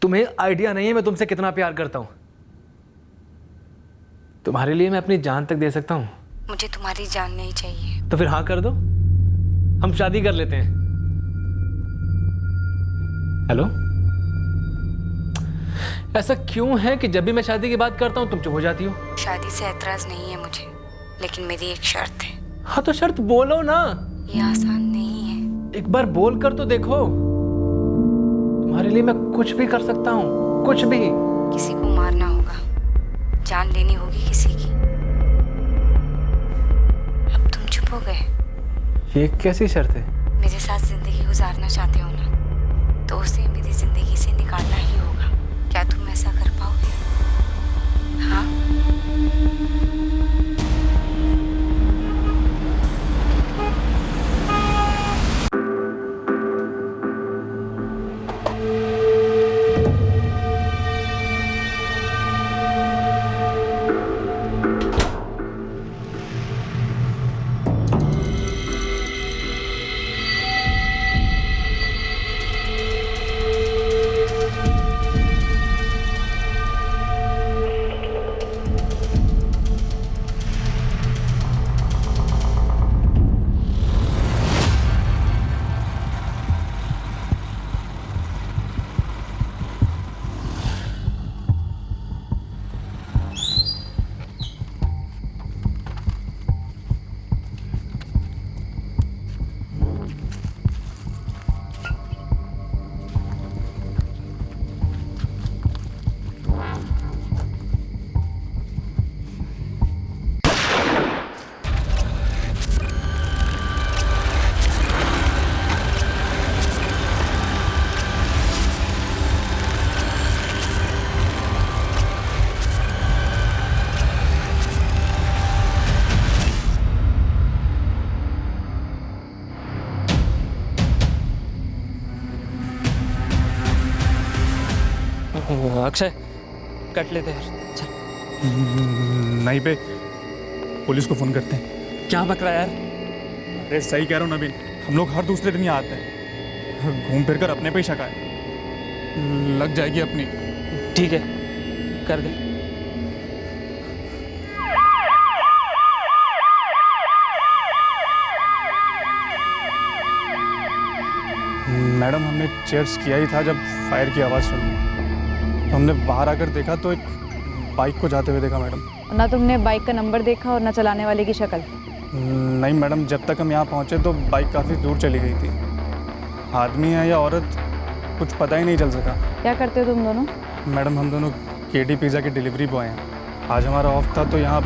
तुम्हें आइडिया नहीं है मैं तुमसे कितना प्यार करता हूं। तुम्हारे लिए मैं अपनी जान तक दे सकता हूं। मुझे तुम्हारी जान नहीं चाहिए। तो फिर हाँ कर दो, हम शादी कर लेते हैं। हेलो, ऐसा क्यों है कि जब भी मैं शादी की बात करता हूं तुम चुप हो जाती हो? शादी से एतराज नहीं है मुझे, लेकिन मेरी एक शर्त है। हाँ तो शर्त बोलो ना। ये आसान नहीं है। एक बार बोल कर तो देखो। तुम्हारे लिए मैं कुछ भी कर सकता हूँ, कुछ भी। किसी को मारना होगा, जान लेनी होगी किसी की। अब तुम चुप हो गए। ये कैसी शर्त है? मेरे साथ जिंदगी गुजारना चाहते हो ना, तो उसे मेरी जिंदगी से निकालना ही होगा। क्या तुम ऐसा कर पाओगे? हाँ? अक्षय, कट लेते हैं। चल। नहीं बे, पुलिस को फोन करते हैं। क्या बक रहा है यार? अरे सही कह रहा हूँ नवीन, हम लोग हर दूसरे दिन यहाँ आते हैं, घूम फिर कर अपने पे ही शक है, लग जाएगी अपनी। ठीक है, कर दे। मैडम हमने चेयर्स किया ही था जब फायर की आवाज़ सुनी, तो हमने बाहर आकर देखा तो एक बाइक को जाते हुए देखा मैडम। ना तुमने बाइक का नंबर देखा और ना चलाने वाले की शक्ल? नहीं मैडम, जब तक हम यहाँ पहुँचे तो बाइक काफ़ी दूर चली गई थी। आदमी है या औरत कुछ पता ही नहीं चल सका। क्या करते हो तुम दोनों? मैडम हम दोनों केडी पिज़्ज़ा के डिलीवरी बॉय हैं। आज हमारा ऑफ था तो यहाँ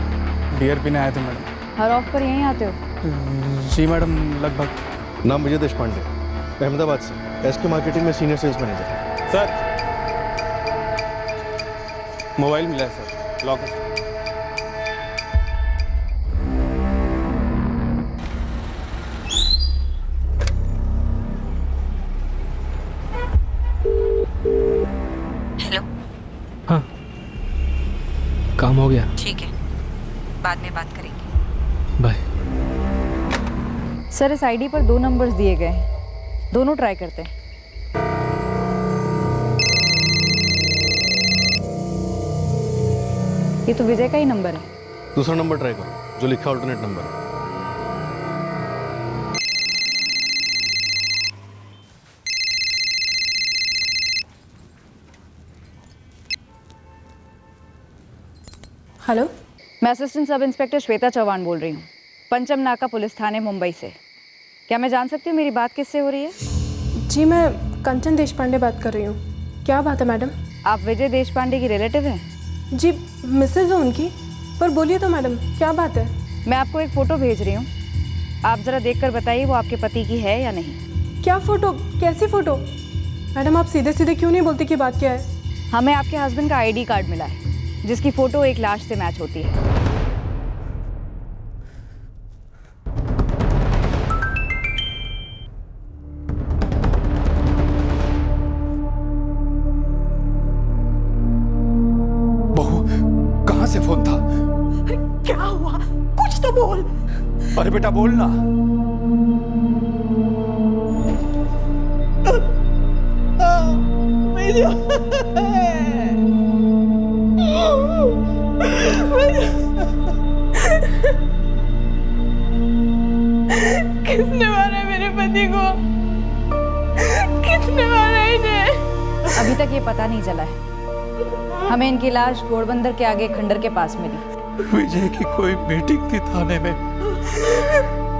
बियर पीने आए थे मैडम। हर ऑफ पर यहीं आते हो? जी मैडम, लगभग। नाम विजय देशपांडे, अहमदाबाद से, एसके मार्केटिंग में senior sales manager. Sir mobile मिला है सर, लॉक है। हेलो। हाँ, काम हो गया। ठीक है, बाद में बात करेंगे। बाय। सर इस आईडी पर 2 नंबर्स दिए गए हैं, दोनों ट्राई करते हैं। ये तो विजय का ही नंबर है। दूसरा नंबर ट्राई करो, जो लिखा ऑल्टरनेट नंबर है। हेलो, मैं assistant sub inspector Shweta Chauhan बोल रही हूँ, पंचम नाका पुलिस थाने मुंबई से। क्या मैं जान सकती हूँ मेरी बात किससे हो रही है? जी मैं कंचन देशपांडे बात कर रही हूँ। क्या बात है मैडम? आप विजय देशपांडे की रिलेटिव हैं? जी मिसेज है उनकी, पर बोलिए तो मैडम क्या बात है? मैं आपको एक फ़ोटो भेज रही हूँ, आप ज़रा देखकर बताइए वो आपके पति की है या नहीं। क्या फ़ोटो? कैसी फ़ोटो? मैडम आप सीधे सीधे क्यों नहीं बोलती कि बात क्या है? हमें आपके हस्बैंड का आईडी कार्ड मिला है जिसकी फ़ोटो एक लाश से मैच होती है। बहू, कहाँ से फोन था? क्या हुआ? कुछ तो बोल। अरे बेटा बोल ना। किसने मारा मेरे पति को? किसने मारा इन्हें? अभी तक ये पता नहीं चला है। हमें इनकी लाश घोड़बंदर के आगे खंडर के पास मिली। विजय की कोई मीटिंग थी थाने में।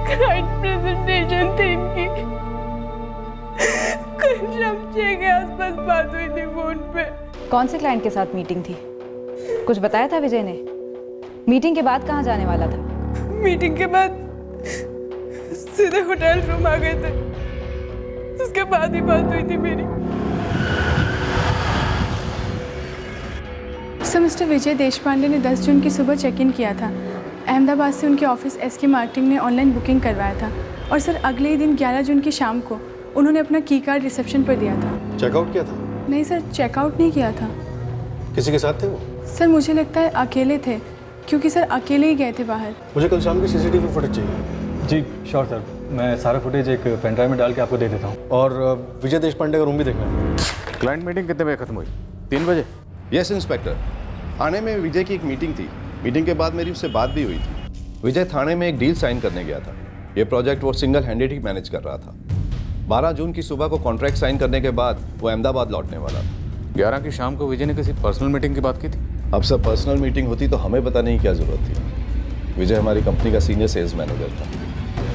क्लाइंट प्रेजेंटेशन थी इनकी। कुछ शब्द के आसपास बात हुई थी फोन पे। कौन से क्लाइंट के साथ मीटिंग थी? कुछ बताया था विजय ने? मीटिंग के बाद कहाँ जाने वाला था? मीटिंग के बाद सीधे होटल रूम आ गए थे। उसके बाद ही बात हुई थी मेरी। सर, मिस्टर विजय देशपांडे ने 10 जून की सुबह चेक इन किया था। अहमदाबाद से उनके ऑफिस एसके मार्केटिंग ने ऑनलाइन बुकिंग करवाया था और सर अगले ही दिन 11 जून की शाम को उन्होंने अपना की कार्ड रिसेप्शन पर दिया था। चेकआउट किया था? नहीं सर, चेकआउट नहीं किया था। किसी के साथ थे वो? सर मुझे लगता है अकेले थे, क्योंकि सर अकेले ही गए थे बाहर। मुझे कल शाम की सीसीटीवी फुटेज चाहिए। जी श्योर सर, मैं सारा फुटेज एक पेन ड्राइव में डाल के आपको दे देता हूँ। और विजय देशपांडे का रूम भी देखना है। क्लाइंट मीटिंग कितने बजे खत्म हुई? 3 बजे। यस इंस्पेक्टर, थाने में विजय की एक मीटिंग थी। मीटिंग के बाद मेरी उससे बात भी हुई थी। विजय थाने में एक डील साइन करने गया था। ये प्रोजेक्ट वो सिंगल हैंडेड ही मैनेज कर रहा था। 12 जून की सुबह को कॉन्ट्रैक्ट साइन करने के बाद वो अहमदाबाद लौटने वाला था। 11 की शाम को विजय ने किसी पर्सनल मीटिंग की बात की थी? अब सब पर्सनल मीटिंग होती तो हमें बताने की क्या जरूरत थी। विजय हमारी कंपनी का सीनियर सेल्स मैनेजर था।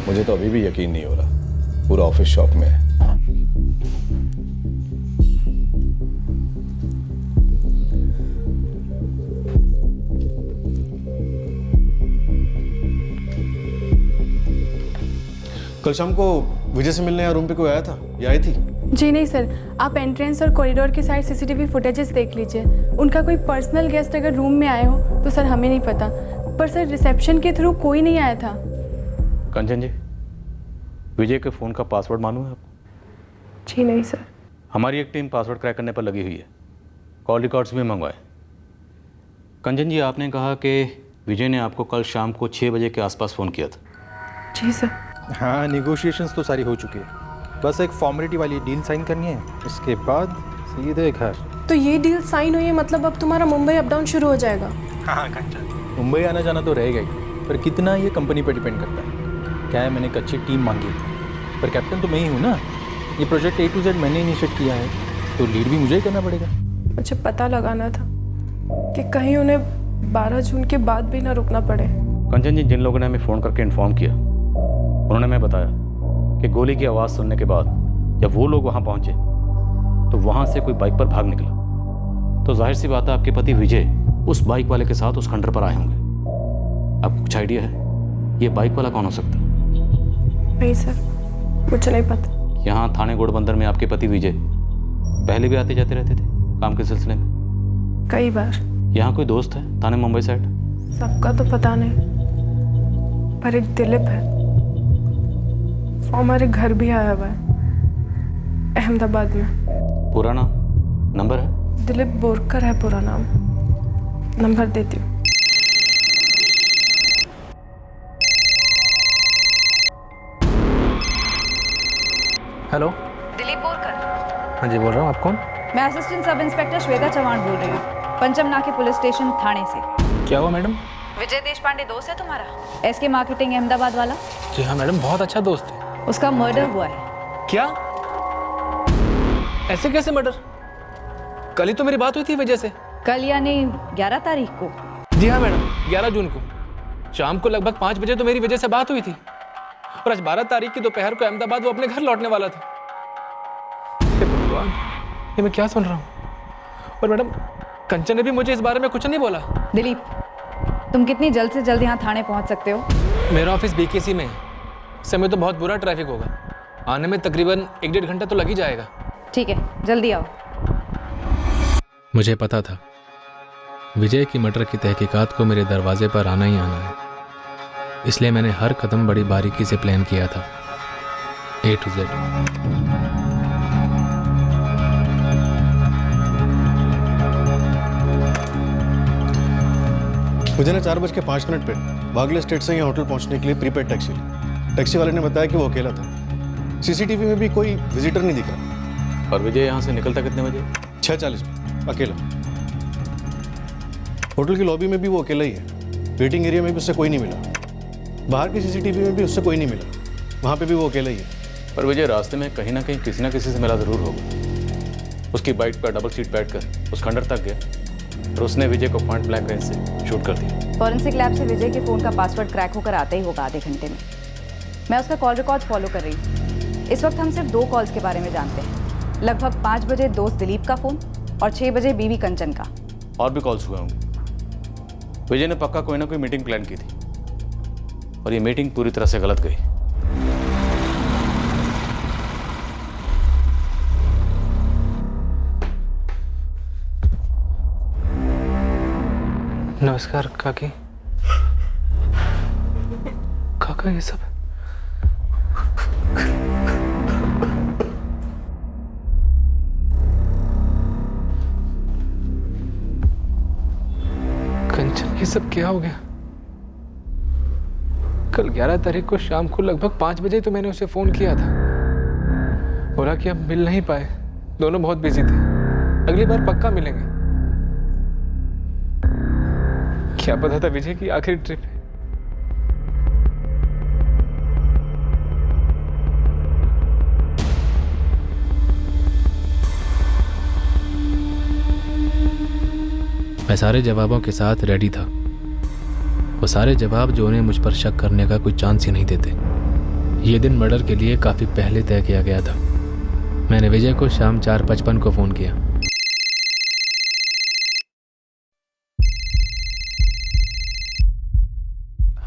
मुझे तो अभी भी यकीन नहीं हो रहा। पूरा ऑफिस शॉक में है। कल शाम को विजय से मिलने यहाँ रूम पे कोई आया था या आई थी? जी नहीं सर, आप एंट्रेंस और कॉरिडोर के साइड सीसीटीवी फुटेजेस देख लीजिए। उनका कोई पर्सनल गेस्ट अगर रूम में आए हो तो सर हमें नहीं पता, पर सर रिसेप्शन के थ्रू कोई नहीं आया था। कंचन जी, विजय के फ़ोन का पासवर्ड मालूम है आपको? जी नहीं सर। हमारी एक टीम पासवर्ड क्रैक करने पर लगी हुई है। कॉल रिकॉर्ड्स भी मंगवाए। कंचन जी, आपने कहा कि विजय ने आपको कल शाम को 6 बजे के आसपास फ़ोन किया था। जी सर। हाँ, नेगोशिएशंस तो सारी हो चुकी है, बस एक फॉर्मेलिटी वाली डील साइन करनी है, उसके बाद सीधे घर। तो ये डील साइन हुई है, मतलब अब तुम्हारा मुंबई अप डाउन शुरू हो जाएगा? हाँ कंचन, मुंबई आना जाना तो रहेगा ही, पर कितना ये कंपनी पर डिपेंड करता है। क्या है, मैंने एक अच्छी टीम मांगी है, पर कैप्टन तो मैं ही हूँ ना। ये प्रोजेक्ट A to Z मैंने इनिशिएट किया है, तो लीड भी मुझे ही करना पड़ेगा। मुझे पता लगाना था कि कहीं उन्हें 12 जून के बाद भी ना रुकना पड़े। कंचन जी, जिन लोगों ने हमें फ़ोन करके इन्फॉर्म किया, उन्होंने हमें बताया कि गोली की आवाज़ सुनने के बाद जब वो लोग वहाँ पहुँचे तो वहाँ से कोई बाइक पर भाग निकला। तो जाहिर सी बात है, आपके पति विजय उस बाइक वाले के साथ उस खंडर पर आए होंगे। आपको कुछ आइडिया है ये बाइक वाला कौन हो सकता है? नहीं सर, मुझे नहीं पता। यहाँ थाने घोड़बंदर में आपके पति विजय पहले भी आते जाते रहते थे काम के सिलसिले में? कई बार। यहाँ कोई दोस्त है थाने मुंबई साइड? सबका तो पता नहीं, पर एक दिलीप है, वो हमारे घर भी आया हुआ है अहमदाबाद में। पूरा नाम, नंबर है? दिलीप बोरकर है पूरा नाम। नंबर देती हूँ। हेलो, दिलीप बोरकर। हाँ जी बोल रहा हूँ। आप कौन? मैं assistant sub inspector Shweta Chauhan बोल रही हूँ, पंचम नाके पुलिस स्टेशन थाने से। क्या हुआ मैडम? विजय देशपांडे दोस्त है तुम्हारा, एसके मार्केटिंग अहमदाबाद वाला? जी हाँ मैडम, बहुत अच्छा दोस्त है। उसका मर्डर हुआ है। क्या? ऐसे कैसे मर्डर? कल ही तो मेरी बात हुई थी विजय से। कल यानी 11 तारीख को? जी हाँ मैडम, 11 जून को शाम को लगभग 5 बजे तो मेरी विजय से बात हुई थी, और आज 12 तारीख की दोपहर को अहमदाबाद वो अपने घर लौटने वाला था। हे भगवान, ये मैं क्या सुन रहा हूँ? और मैडम, कंचन ने भी मुझे इस बारे में कुछ नहीं बोला। दिलीप, तुम कितनी जल्द से जल्द यहाँ थाने पहुँच सकते हो? मेरा ऑफिस BKC में है। समय तो बहुत बुरा ट्रैफिक होगा, आने में तकरीबन 1-1.5 घंटा तो लग ही जाएगा। ठीक है, जल्दी आओ। मुझे पता था विजय की मर्डर की तहकीकात को मेरे दरवाजे पर आना ही आना है, इसलिए मैंने हर कदम बड़ी बारीकी से प्लान किया था, A to Z। मुझे ना 4:05 पे बागले स्टेट से यहाँ होटल पहुँचने के लिए प्रीपेड टैक्सी ली। टैक्सी वाले ने बताया कि वो अकेला था। CCTV में भी कोई विजिटर नहीं दिखा। और विजय यहाँ से निकलता कितने बजे? 6:40 पे अकेला। होटल की लॉबी में भी वो अकेला ही है। वेटिंग एरिया में भी उससे कोई नहीं मिला। बाहर की सीसीटीवी में भी उससे कोई नहीं मिला। वहाँ पे भी वो अकेला ही है। पर विजय रास्ते में कहीं ना कहीं किसी ना किसी से मिला ज़रूर होगा। उसकी बाइक पर डबल सीट बैठकर उस खंडर तक गया और उसने विजय को पॉइंट ब्लैंक रेंज से शूट कर दिया। फॉरेंसिक लैब से विजय के फ़ोन का पासवर्ड क्रैक होकर आता ही होगा आधे घंटे में। मैं उसका कॉल रिकॉर्ड फॉलो कर रही हूँ। इस वक्त हम सिर्फ 2 कॉल्स के बारे में जानते हैं। लगभग 5 बजे दोस्त दिलीप का फ़ोन और 6 बजे बीवी कंचन का। और भी कॉल्स हुए होंगे। विजय ने पक्का कोई ना कोई मीटिंग प्लान की थी और ये मीटिंग पूरी तरह से गलत गई। नमस्कार काकी। काका ये सब कंचन, ये सब क्या हो गया? कल 11 तारीख को शाम को लगभग 5 बजे तो मैंने उसे फोन किया था। बोला कि हम मिल नहीं पाए, दोनों बहुत बिजी थे, अगली बार पक्का मिलेंगे। क्या पता था विजय की आखिरी ट्रिप है। मैं सारे जवाबों के साथ रेडी था। वो सारे जवाब जो उन्हें मुझ पर शक करने का कोई चांस ही नहीं देते। ये दिन मर्डर के लिए काफ़ी पहले तय किया गया था। मैंने विजय को शाम 4:55 को फ़ोन किया।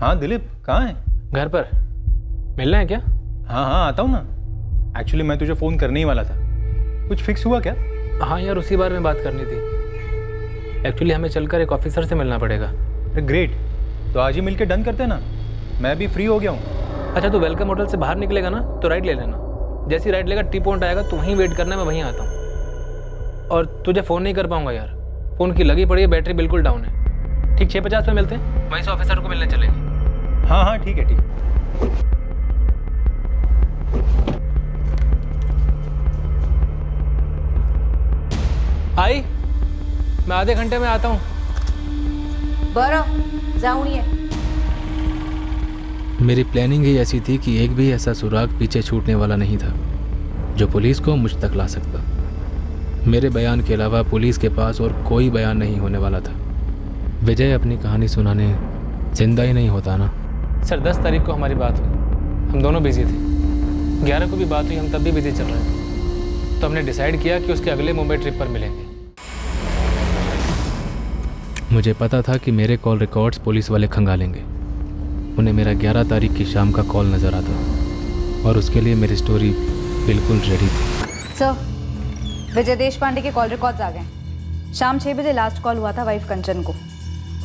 हाँ दिलीप, कहाँ है? घर पर। मिलना है क्या? हाँ हाँ आता हूँ ना। एक्चुअली मैं तुझे फ़ोन करने ही वाला था। कुछ फिक्स हुआ क्या? हाँ यार, उसी बारे में बात करनी थी। एक्चुअली हमें चलकर एक ऑफिसर से मिलना पड़ेगा। ग्रेट, तो आज ही मिलके डन करते हैं ना। मैं भी फ्री हो गया हूँ। अच्छा, तू वेलकम होटल से बाहर निकलेगा ना तो राइट ले लेना। जैसी राइट लेगा टी पॉइंट आएगा, तो वहीं वेट करना, मैं वहीं आता हूँ। और तुझे फ़ोन नहीं कर पाऊंगा यार, फ़ोन की लगी पड़ी है, बैटरी बिल्कुल डाउन है। ठीक 6:50 पे मिलते हैं, वहीं से ऑफिसर को मिलने चलेंगे। हाँ हाँ ठीक है, ठीक है। आई, मैं आधे घंटे में आता हूँ। बरं जाऊन ये। मेरी प्लानिंग ही ऐसी थी कि एक भी ऐसा सुराग पीछे छूटने वाला नहीं था जो पुलिस को मुझ तक ला सकता। मेरे बयान के अलावा पुलिस के पास और कोई बयान नहीं होने वाला था। विजय अपनी कहानी सुनाने जिंदा ही नहीं होता ना। सर 10 तारीख को हमारी बात हुई, हम दोनों बिजी थे। 11 को भी बात हुई, हम तब भी बिजी चल रहे थे। तो हमने डिसाइड किया कि उसके अगले मुंबई ट्रिप पर मिलेंगे। मुझे पता था कि मेरे कॉल रिकॉर्ड्स पुलिस वाले खंगालेंगे। उन्हें मेरा 11 तारीख की शाम का कॉल नज़र आता और उसके लिए मेरी स्टोरी बिल्कुल रेडी थी। सर, विजय देशपांडे के कॉल रिकॉर्ड्स आ गए। शाम 6 बजे लास्ट कॉल हुआ था वाइफ कंचन को।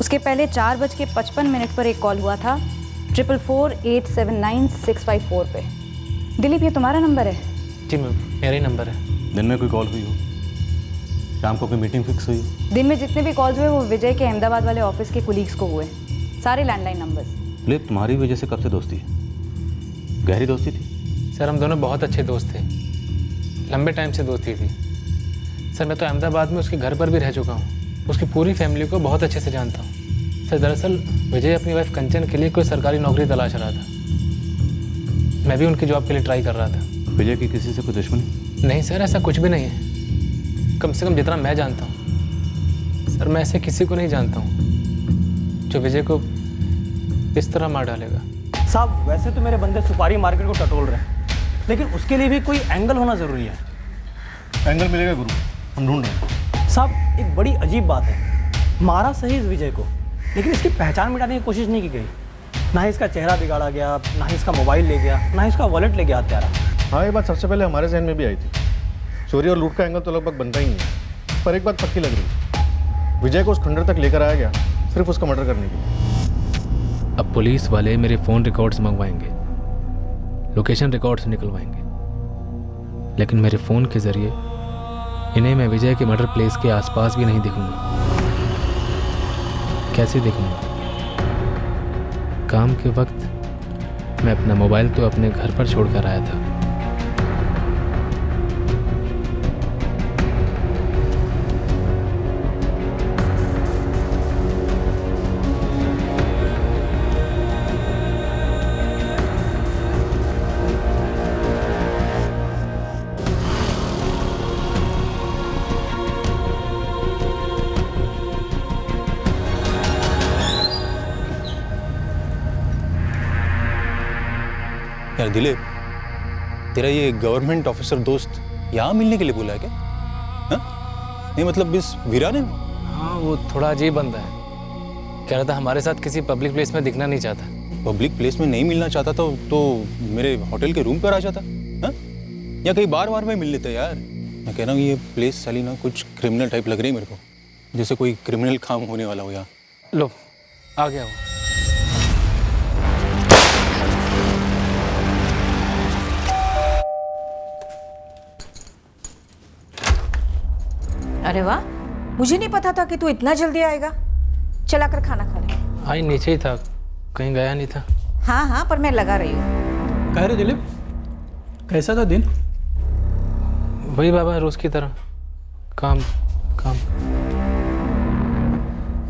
उसके पहले 4:55 पर एक कॉल हुआ था 444-879-654 पे। दिलीप, ये तुम्हारा नंबर है? जी मैम, मेरा ही नंबर है। दिन में कोई कॉल हुई हो? शाम को कोई मीटिंग फिक्स हुई? दिन में जितने भी कॉल्स हुए वो विजय के अहमदाबाद वाले ऑफिस के कुलीग्स को हुए, सारे लैंडलाइन नंबर्स। दिलीप, तुम्हारी वजह से कब से दोस्ती है? गहरी दोस्ती थी? सर हम दोनों बहुत अच्छे दोस्त थे, लंबे टाइम से दोस्ती थी। सर मैं तो अहमदाबाद में उसके घर पर भी रह चुका हूँ, उसकी पूरी फैमिली को बहुत अच्छे से जानता हूँ। सर दरअसल विजय अपनी वाइफ कंचन के लिए कोई सरकारी नौकरी तलाश रहा था। मैं भी उनकी जॉब के लिए ट्राई कर रहा था। विजय की किसी से कोई दुश्मनी? नहीं सर, ऐसा कुछ भी नहीं है। कम से कम जितना मैं जानता हूँ। सर मैं ऐसे किसी को नहीं जानता हूँ जो विजय को इस तरह मार डालेगा। साहब वैसे तो मेरे बंदे सुपारी मार्केट को टटोल रहे हैं, लेकिन उसके लिए भी कोई एंगल होना ज़रूरी है। एंगल मिलेगा गुरु, हम ढूंढ रहे हैं। साहब एक बड़ी अजीब बात है, मारा सही इस विजय को, लेकिन इसकी पहचान मिटाने की कोशिश नहीं की गई। ना ही इसका चेहरा बिगाड़ा गया, ना ही इसका मोबाइल ले गया, ना ही इसका वॉलेट ले गया हत्यारा। हाँ, ये बात सबसे पहले हमारे जहन में भी आई थी। चोरी और लूट का एंगल तो लगभग बनता ही नहीं है, पर एक बात पक्की लग रही, विजय को उस खंडर तक लेकर आया गया सिर्फ उसका मर्डर करने के लिए। अब पुलिस वाले मेरे फ़ोन रिकॉर्ड्स मंगवाएंगे, लोकेशन रिकॉर्ड्स निकलवाएंगे, लेकिन मेरे फ़ोन के ज़रिए इन्हें मैं विजय के मर्डर प्लेस के आसपास भी नहीं दिखूंगा। कैसे दिखूंगा? काम के वक्त मैं अपना मोबाइल तो अपने घर पर छोड़कर आया था। यार दिलीप, तेरा ये गवर्नमेंट ऑफिसर दोस्त यहाँ मिलने के लिए बोला है क्या? हाँ? नहीं मतलब इस वीराने में? हाँ, वो थोड़ा अजीब बंदा है। कह रहा था हमारे साथ किसी पब्लिक प्लेस में दिखना नहीं चाहता। पब्लिक प्लेस में नहीं मिलना चाहता तो मेरे होटल के रूम पर आ जाता, हाँ? या कहीं बार में मिल लेता यार। मैं कह रहा हूँ ये प्लेस साली ना कुछ क्रिमिनल टाइप लग रही है मेरे को, जैसे कोई क्रिमिनल काम होने वाला हो यहाँ। लो, आ गया वो। अरे वाह, मुझे नहीं पता था कि तू इतना जल्दी आएगा। चला कर खाना खा ले। आई नीचे ही था, कहीं गया नहीं था। हाँ हाँ, पर मैं लगा रही हूँ। कह रहे दिलीप, कैसा था दिन? वही बाबा, रोज की तरह काम काम।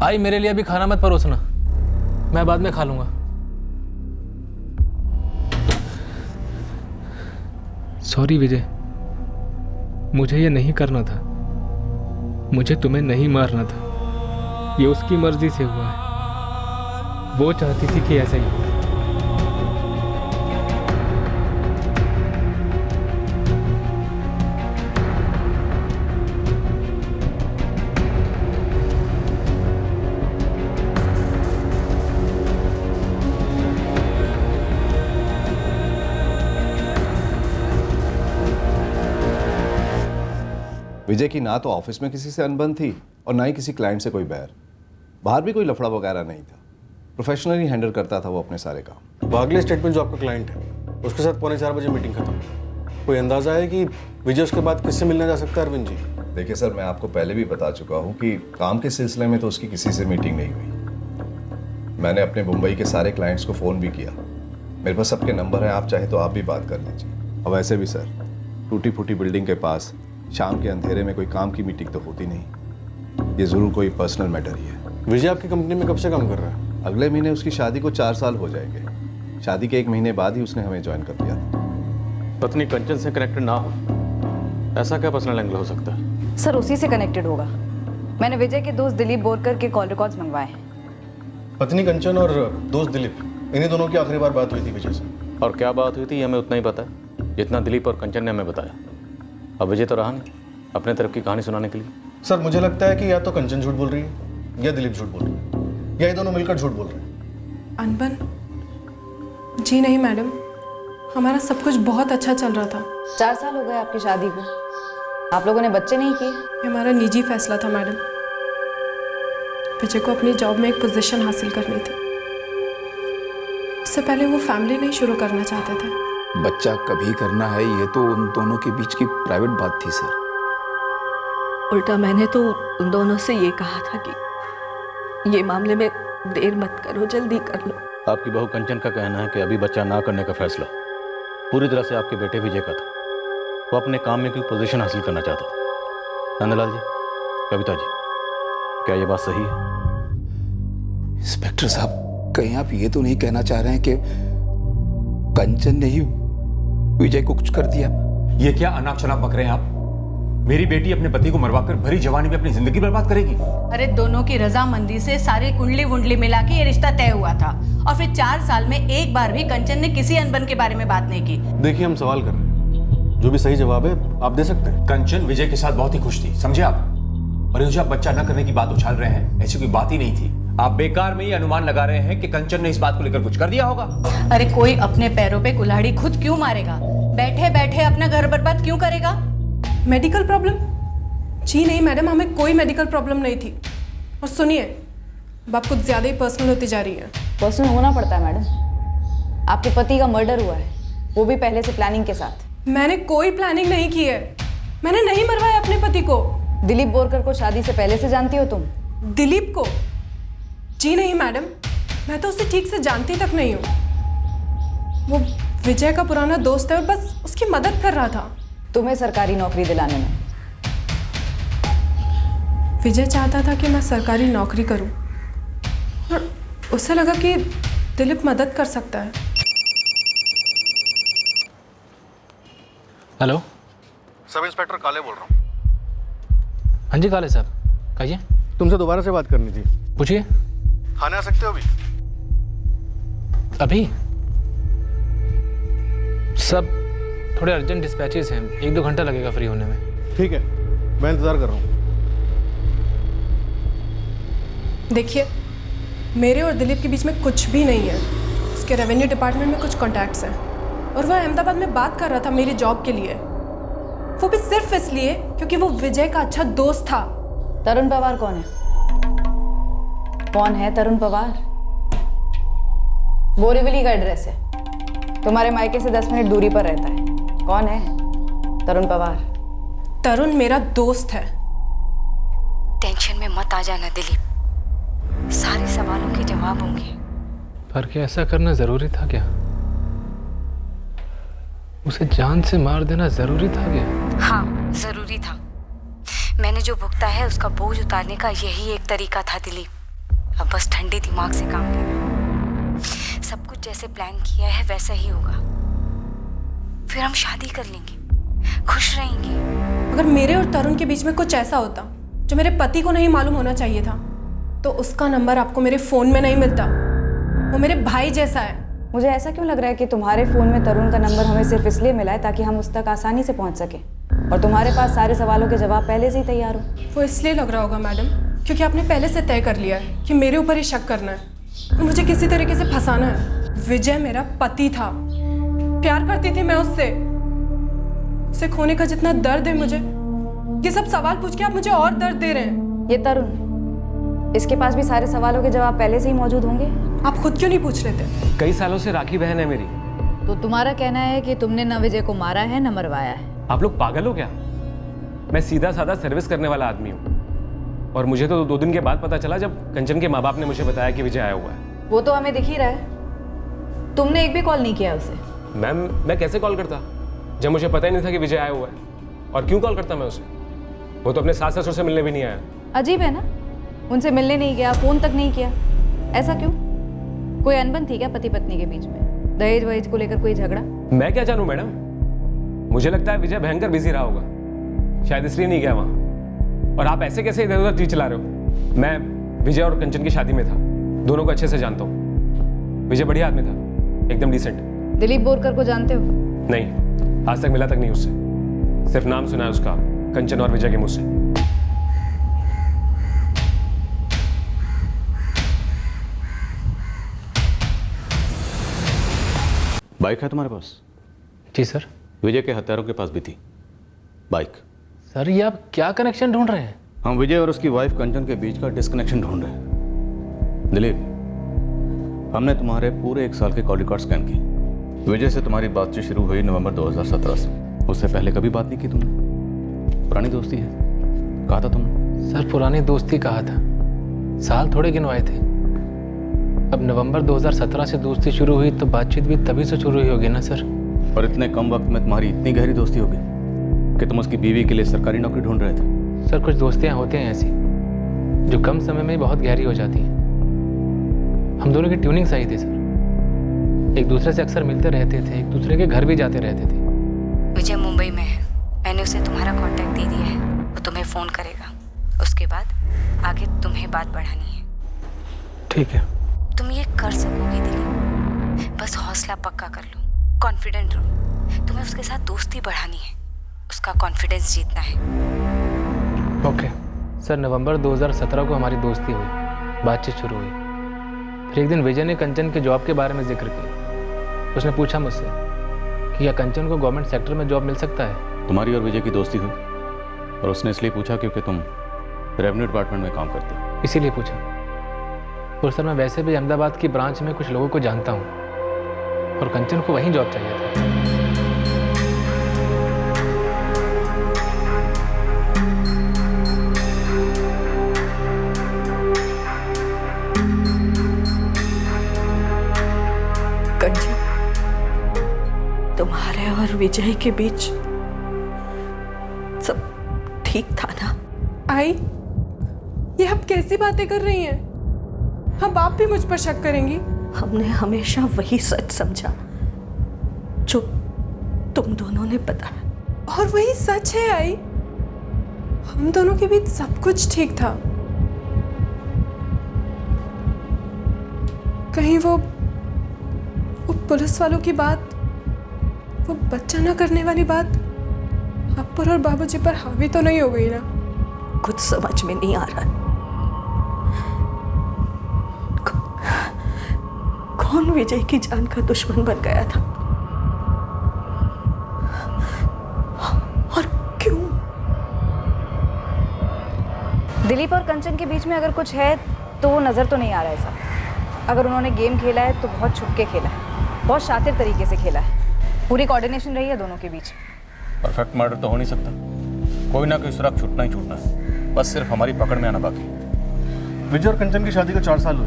आई मेरे लिए अभी खाना मत परोसना, मैं बाद में खा लूंगा। सॉरी विजय, मुझे ये नहीं करना था। मुझे तुम्हें नहीं मारना था। ये उसकी मर्जी से हुआ है। वो चाहती थी कि ऐसा ही हो। विजय की ना तो ऑफिस में किसी से अनबन थी और ना ही किसी क्लाइंट से कोई बैर। बाहर भी कोई लफड़ा वगैरह नहीं था। प्रोफेशनली हैंडल करता था वो अपने सारे काम। बागले स्टेटमेंट जो आपका क्लाइंट है, उसके साथ 3:45 बजे मीटिंग खत्म। कोई अंदाजा है कि विजय उसके बाद किससे मिलने जा सकता है? अरविंद जी, देखिए सर, मैं आपको पहले भी बता चुका हूँ कि काम के सिलसिले में तो उसकी किसी से मीटिंग नहीं हुई। मैंने अपने मुंबई के सारे क्लाइंट्स को फ़ोन भी किया। मेरे पास सबके नंबर हैं, आप चाहे तो आप भी बात कर लीजिए। और वैसे भी सर, टूटी फूटी बिल्डिंग के पास शाम के अंधेरे में कोई काम की मीटिंग तो होती नहीं। ये ज़रूर कोई पर्सनल मैटर ही है। विजय आपकी कंपनी में कब से काम कर रहा है? अगले महीने उसकी शादी को 4 साल हो जाएंगे। शादी के 1 महीने बाद ही उसने हमें ज्वाइन कर दिया था। पत्नी कंचन से कनेक्टेड ना हो, ऐसा क्या पर्सनल एंगल हो सकता है? सर उसी से कनेक्टेड होगा। मैंने विजय के दोस्त दिलीप बोरकर के कॉल रिकॉर्ड्स मंगवाए हैं। पत्नी कंचन और दोस्त दिलीप, इन्हीं दोनों की आखिरी बार बात हुई थी विजय से। और क्या बात हुई थी हमें उतना ही पता है जितना दिलीप और कंचन ने हमें बताया। अब विजय तो रहा नहीं अपने तरफ की कहानी सुनाने के लिए। सर मुझे लगता है कि या तो कंचन झूठ बोल रही है या दिलीप झूठ बोल रही है, या ये दोनों मिलकर झूठ बोल रहे हैं। अनबन? जी नहीं मैडम, हमारा सब कुछ बहुत अच्छा चल रहा था। 4 साल हो गए आपकी शादी को, आप लोगों ने बच्चे नहीं किए। ये हमारा निजी फैसला था मैडम। विजय को अपनी जॉब में एक पोजीशन हासिल करनी थी। उससे पहले वो फैमिली नहीं शुरू करना चाहते थे। बच्चा कभी करना है, ये तो उन दोनों के बीच की प्राइवेट बात थी सर। उल्टा मैंने तो उन दोनों से ये कहा था कि ये मामले में देर मत करो, जल्दी कर लो। आपकी बहू कंचन का कहना है कि अभी बच्चा ना करने का फैसला पूरी तरह से आपके बेटे विजय का था। वो अपने काम में कोई पोजीशन हासिल करना चाहता था। नंदलाल जी, कविता जी, क्या ये बात सही है? इंस्पेक्टर साहब, कहीं आप ये तो नहीं कहना चाह रहे हैं कि कंचन ने ही विजय को कुछ कर दिया? ये क्या अनाप शनाप बक रहे हैं आप? मेरी बेटी अपने पति को मरवाकर भरी जवानी में अपनी जिंदगी बर्बाद करेगी? अरे दोनों की रजामंदी से सारी कुंडली वुंडली मिला के ये रिश्ता तय हुआ था, और फिर 4 साल में एक बार भी कंचन ने किसी अनबन के बारे में बात नहीं की। देखिए, हम सवाल कर रहे हैं, जो भी सही जवाब है आप दे सकते हैं। कंचन विजय के साथ बहुत ही खुश थी, समझे आप? और ये जो आप बच्चा न करने की बात उछाल रहे हैं, ऐसी कोई बात ही नहीं थी। आप बेकार में ये अनुमान लगा रहे हैं कि कंचन ने इस बात को लेकर कुछ कर दिया होगा। अरे कोई अपने पैरों पे कुल्हाड़ी खुद क्यों मारेगा? बैठे बैठे अपना घर बर्बाद क्यों करेगा? Medical problem? जी नहीं मैडम, हमें कोई मेडिकल प्रॉब्लम नहीं थी। और सुनिए, बात कुछ ज़्यादा ही पर्सनल होती जा रही है। पर्सनल होना पड़ता है मैडम। आपके पति का मर्डर हुआ है, वो भी पहले से प्लानिंग के साथ। मैंने कोई प्लानिंग नहीं की है। मैंने नहीं मरवाया अपने पति को। दिलीप बोरकर को शादी से पहले से जानती हो तुम? दिलीप को? जी नहीं मैडम, मैं तो उसे ठीक से जानती तक नहीं हूँ। वो विजय का पुराना दोस्त है और बस उसकी मदद कर रहा था। तुम्हें सरकारी नौकरी दिलाने में? विजय चाहता था कि मैं सरकारी नौकरी करूं, और उसे लगा कि दिलीप मदद कर सकता है। हेलो, सब इंस्पेक्टर काले बोल रहा हूँ। हाँ जी काले साहब, कहिए। तुमसे दोबारा से बात करनी थी। पूछिए। थाने आ सकते हो अभी? अभी? सब थोड़े अर्जेंट डिस्पैचेस हैं, 1-2 घंटा लगेगा फ्री होने में। ठीक है, मैं इंतज़ार कर रहा हूँ। देखिए, मेरे और दिलीप के बीच में कुछ भी नहीं है। उसके रेवेन्यू डिपार्टमेंट में कुछ कॉन्टैक्ट्स हैं और वह अहमदाबाद में बात कर रहा था मेरी जॉब के लिए, वो भी सिर्फ इसलिए क्योंकि वो विजय का अच्छा दोस्त था। तरुण पवार कौन है? कौन है तरुण पवार? बोरीवली का एड्रेस है, तुम्हारे मायके से 10 मिनट दूरी पर रहता है। कौन है तरुण पवार? तरुण मेरा दोस्त है। टेंशन में मत आ जाना दिलीप, सारे सवालों के जवाब होंगे। पर क्या ऐसा करना जरूरी था क्या? उसे जान से मार देना जरूरी था क्या? हाँ, जरूरी था। मैंने जो भुगता है उसका बोझ उतारने का यही एक तरीका था दिलीप। अब बस ठंडे दिमाग से काम लेना। सब कुछ जैसे प्लान किया है वैसा ही होगा। फिर हम शादी कर लेंगे, खुश रहेंगे। अगर मेरे और तरुण के बीच में कुछ ऐसा होता जो मेरे पति को नहीं मालूम होना चाहिए था, तो उसका नंबर आपको मेरे फ़ोन में नहीं मिलता। वो मेरे भाई जैसा है। मुझे ऐसा क्यों लग रहा है कि तुम्हारे फ़ोन में तरुण का नंबर हमें सिर्फ इसलिए मिला है ताकि हम उस तक आसानी से पहुंच सकें, और तुम्हारे पास सारे सवालों के जवाब पहले से ही तैयार हो। वो इसलिए लग रहा होगा मैडम क्योंकि आपने पहले से तय कर लिया है कि मेरे ऊपर ही शक करना है और मुझे किसी तरीके से फंसाना है। विजय मेरा पति था, प्यार करती थी मैं उससे। उसे खोने का जितना दर्द है मुझे, ये सब सवाल पूछ के आप मुझे और दर्द दे रहे हैं। ये तरुण, इसके पास भी सारे सवालों के जवाब पहले से ही मौजूद होंगे। आप खुद क्यों नहीं पूछ रहे थे? कई सालों से राखी बहन है मेरी। तो तुम्हारा कहना है कि तुमने न विजय को मारा है न मरवाया है। आप लोग पागल हो क्या? मैं सीधा साधा सर्विस करने वाला आदमी हूँ, और मुझे तो 2 दिन के बाद पता चला जब कंचन के माँ बाप ने मुझे बताया कि विजय आया हुआ है। वो तो हमें दिख ही रहा है, तुमने एक भी कॉल नहीं किया उसे। मैम, मैं कैसे कॉल करता जब मुझे पता ही नहीं था कि विजय आया हुआ है? और क्यों कॉल करता मैं उसे? वो तो अपने सास ससुर से मिलने भी नहीं आया। अजीब है ना, उनसे मिलने नहीं गया, फोन तक नहीं किया। ऐसा क्यों? कोई अनबन थी क्या पति पत्नी के बीच में? दहेज वहेज को लेकर कोई झगड़ा? मैं क्या जानूं मैडम, मुझे लगता है विजय भयंकर बिजी रहा होगा, शायद इसलिए नहीं गया वहां। और आप ऐसे कैसे इधर उधर चीज चला रहे हो? मैं विजय और कंचन की शादी में था, दोनों को अच्छे से जानता हूँ। विजय बढ़िया आदमी था, एकदम डिसेंट। दिलीप बोरकर को जानते हो? नहीं, आज तक मिला तक नहीं उससे, सिर्फ नाम सुना है उसका कंचन और विजय के मुंह से। बाइक है तुम्हारे पास? जी सर। विजय के हत्यारों के पास भी थी बाइक। सर, ये आप क्या कनेक्शन ढूंढ रहे हैं? हम विजय और उसकी वाइफ कंचन के बीच का डिस्कनेक्शन ढूंढ रहे हैं। दिलीप, हमने तुम्हारे पूरे 1 साल के कॉल रिकॉर्ड स्कैन किए। विजय से तुम्हारी बातचीत शुरू हुई नवंबर 2017 से। उससे पहले कभी बात नहीं की तुमने? पुरानी दोस्ती है, कहा था तुमने। सर, पुरानी दोस्ती कहा था, साल थोड़े गिनवाए थे। अब नवंबर 2017 से दोस्ती शुरू हुई तो बातचीत भी तभी से शुरू हुई होगी ना सर। और इतने कम वक्त में तुम्हारी इतनी गहरी दोस्ती होगी कि तुम उसकी बीवी के लिए सरकारी नौकरी ढूंढ रहे थे। सर, कुछ दोस्तियां होती हैं ऐसी जो कम समय में ही बहुत गहरी हो जाती हैं। हम दोनों की ट्यूनिंग सही थी सर, एक दूसरे से अक्सर मिलते रहते थे, एक दूसरे के घर भी जाते रहते थे। विजय मुंबई में है, मैंने उसे तुम्हारा कांटेक्ट दे दिया है, वो तुम्हें फ़ोन करेगा। उसके बाद आगे तुम्हें बात बढ़ानी है। ठीक है, तुम ये कर सकोगे दिलीप, बस हौसला पक्का कर लो, कॉन्फिडेंट रहो। तुम्हें उसके साथ दोस्ती बढ़ानी है, उसका कॉन्फिडेंस जीतना है। Okay sir. नवंबर 2017 को हमारी दोस्ती हुई, बातचीत शुरू हुई। फिर एक दिन विजय ने कंचन के जॉब के बारे में जिक्र किया। उसने पूछा मुझसे कि क्या कंचन को गवर्नमेंट सेक्टर में जॉब मिल सकता है। तुम्हारी और विजय की दोस्ती हुई और उसने इसलिए पूछा क्योंकि तुम रेवेन्यू डिपार्टमेंट में काम करते हो। इसीलिए पूछा। और सर, मैं वैसे भी अहमदाबाद की ब्रांच में कुछ लोगों को जानता हूँ और कंचन को वहीं जॉब चाहिए था। कंचन, तुम्हारे और विजय के बीच सब ठीक था ना? आई, ये आप कैसी बातें कर रही हैं? हम आप भी मुझ पर शक करेंगी? हमने हमेशा वही सच समझा जो तुम दोनों ने बताया। और वही सच है आई, हम दोनों के बीच सब कुछ ठीक था। कहीं वो पुलिस वालों की बात वो बच्चा ना करने वाली बात आप पर और बाबूजी पर हावी तो नहीं हो गई ना? कुछ समझ में नहीं आ रहा है। कौन विजय की जान का दुश्मन बन गया था और क्यों? दिलीप और कंचन के बीच में अगर कुछ है तो वो नज़र तो नहीं आ रहा है साहब। अगर उन्होंने गेम खेला है तो बहुत छुप के खेला है, बहुत शातिर तरीके से खेला है। पूरी कोऑर्डिनेशन रही है दोनों के बीच। परफेक्ट मर्डर तो हो नहीं सकता, कोई ना कोई सुराग छूटना ही छूटना है, बस सिर्फ हमारी पकड़ में आना बाकी। विजय और कंचन की शादी को 4 साल हुए।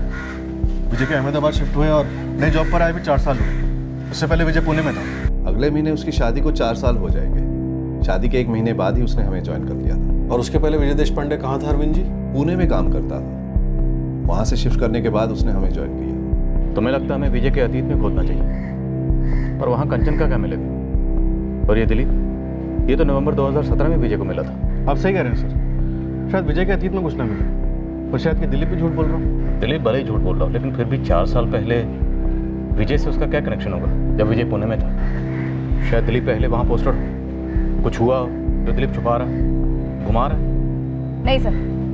विजय के अहमदाबाद शिफ्ट हुए और नई जॉब पर आए भी 4 साल हुए। उससे पहले विजय पुणे में था। अगले महीने उसकी शादी को 4 साल हो जाएंगे। शादी के 1 महीने बाद ही उसने हमें ज्वाइन कर लिया था। और उसके पहले विजय देशपांडे कहाँ था अरविंद जी? पुणे में काम करता था। वहाँ से शिफ्ट करने के बाद उसने हमें ज्वाइन किया। तुम्हें लगता है हमें विजय के अतीत में खोदना चाहिए, और वहाँ कंचन का क्या मिलेगा? और ये दिलीप, ये तो नवंबर 2017 में विजय को मिला था। आप सही कह रहे हैं सर, शायद विजय के अतीत में कुछ ना मिले, पर शायद कि दिलीप भी झूठ बोल रहा हूँ। दिलीप भले ही झूठ बोल रहा हो, लेकिन फिर भी 4 साल पहले विजय से उसका क्या कनेक्शन होगा जब विजय पुणे में था? शायद दिलीप पहले वहाँ पोस्टेड हो, कुछ हुआ हो जो दिलीप छुपा रहा, घुमा रहा। नहीं सर,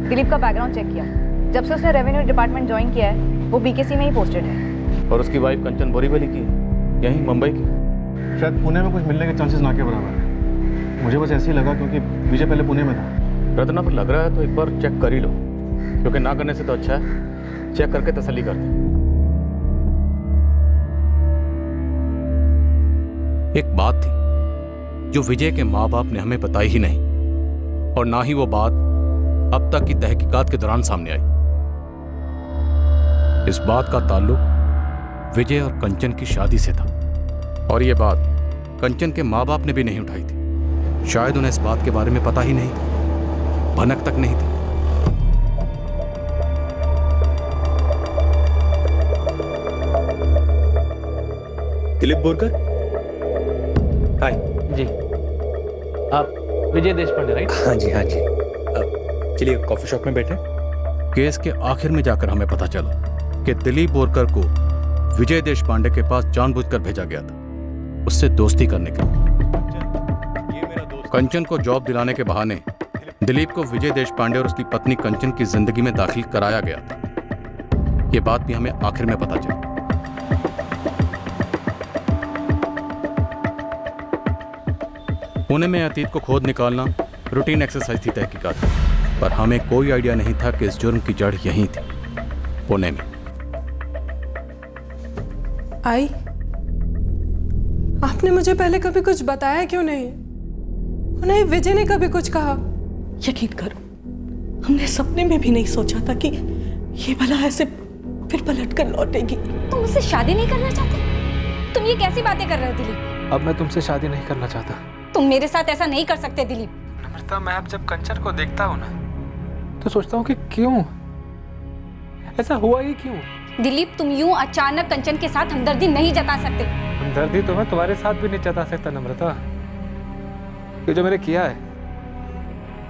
दिलीप का बैकग्राउंड चेक किया, जब से उसने रेवेन्यू डिपार्टमेंट ज्वाइन किया है वो बीकेसी में ही पोस्टेड है। और उसकी वाइफ कंचन बोरीवली की है, यहीं मुंबई की। शायद पुणे में कुछ मिलने के चांसेस ना के बराबर है। मुझे बस ऐसे ही लगा क्योंकि विजय पहले पुणे में था। रत्ना पर लग रहा है तो एक बार चेक कर ही लो, क्योंकि ना करने से तो अच्छा है चेक करके तसल्ली करते। एक बात थी जो विजय के माँ बाप ने हमें बताई ही नहीं, और ना ही वो बात अब तक की तहकीकात के दौरान सामने आई। इस बात का ताल्लुक विजय और कंचन की शादी से था, और ये बात कंचन के माँ बाप ने भी नहीं उठाई थी। शायद उन्हें इस बात के बारे में पता ही नहीं था, भनक तक नहीं थी। दिलीप बोरकर, हाय। जी, आप विजय देशपांडे राइट? हाँ जी, हाँ जी। चलिए कॉफी शॉप में बैठे। केस के आखिर में जाकर हमें पता चला कि दिलीप बोरकर को विजय देशपांडे के पास जानबूझकर भेजा गया था, उससे दोस्ती करने के लिए। कंचन को जॉब दिलाने के बहाने दिलीप को विजय देशपांडे और उसकी पत्नी कंचन की जिंदगी में दाखिल कराया गया था। यह बात भी हमें आखिर में पता चली। पुणे में अतीत को खोद निकालना रूटीन एक्सरसाइज थी तहकीकात, पर हमें कोई आइडिया नहीं था कि इस जुर्म की जड़ यहीं थी, पुणे में। आई, आपने मुझे पहले कभी कुछ बताया क्यों नहीं? नहीं, विजय ने कभी कुछ कहा? यकीन करो, हमने सपने में भी नहीं सोचा था कि ये भला ऐसे फिर पलट कर लौटेगी। तुम मुझसे शादी नहीं करना चाहते? तुम ये कैसी बातें कर रहे हो दिलीप? अब मैं तुमसे शादी नहीं करना चाहता। तुम मेरे साथ ऐसा नहीं कर सकते दिलीप। नम्रता, मैं अब जब कंचन को देखता हूँ ना तो सोचता हूँ कि क्यों ऐसा हुआ ही क्यों? दिलीप, तुम यूं अचानक कंचन के साथ हमदर्दी नहीं जता सकते। हमदर्दी तो मैं तुम्हारे साथ भी नहीं जता सकता नम्रता। ये जो मैंने किया है,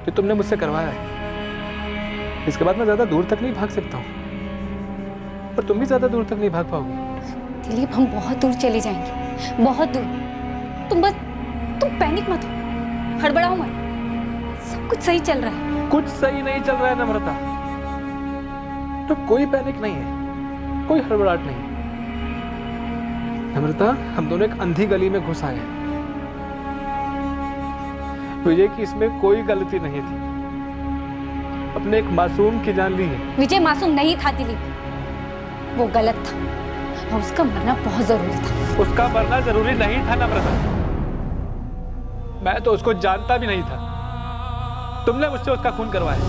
जो तुमने मुझसे करवाया है, इसके बाद मैं ज्यादा दूर तक नहीं भाग सकता हूँ, और तुम भी ज्यादा दूर तक नहीं भाग पाओगे। दिलीप, हम बहुत दूर चले जाएंगे, बहुत दूर। तुम पैनिक मत हो, हड़बड़ाओ मत, सब कुछ सही चल रहा है। कुछ सही नहीं चल रहा है नम्रता, तो कोई पैनिक नहीं है, कोई हड़बड़ाहट नहीं। नम्रता, हम दोनों एक अंधी गली में घुस आए हैं। विजय की इसमें कोई गलती नहीं थी, अपने एक मासूम की जान ली है। विजय मासूम नहीं था दिलीप, वो गलत था, और उसका मरना बहुत जरूरी था। उसका मरना जरूरी नहीं था नम्रता, मैं तो उसको जानता भी नहीं था। तुमने मुझसे उसका खून करवाया।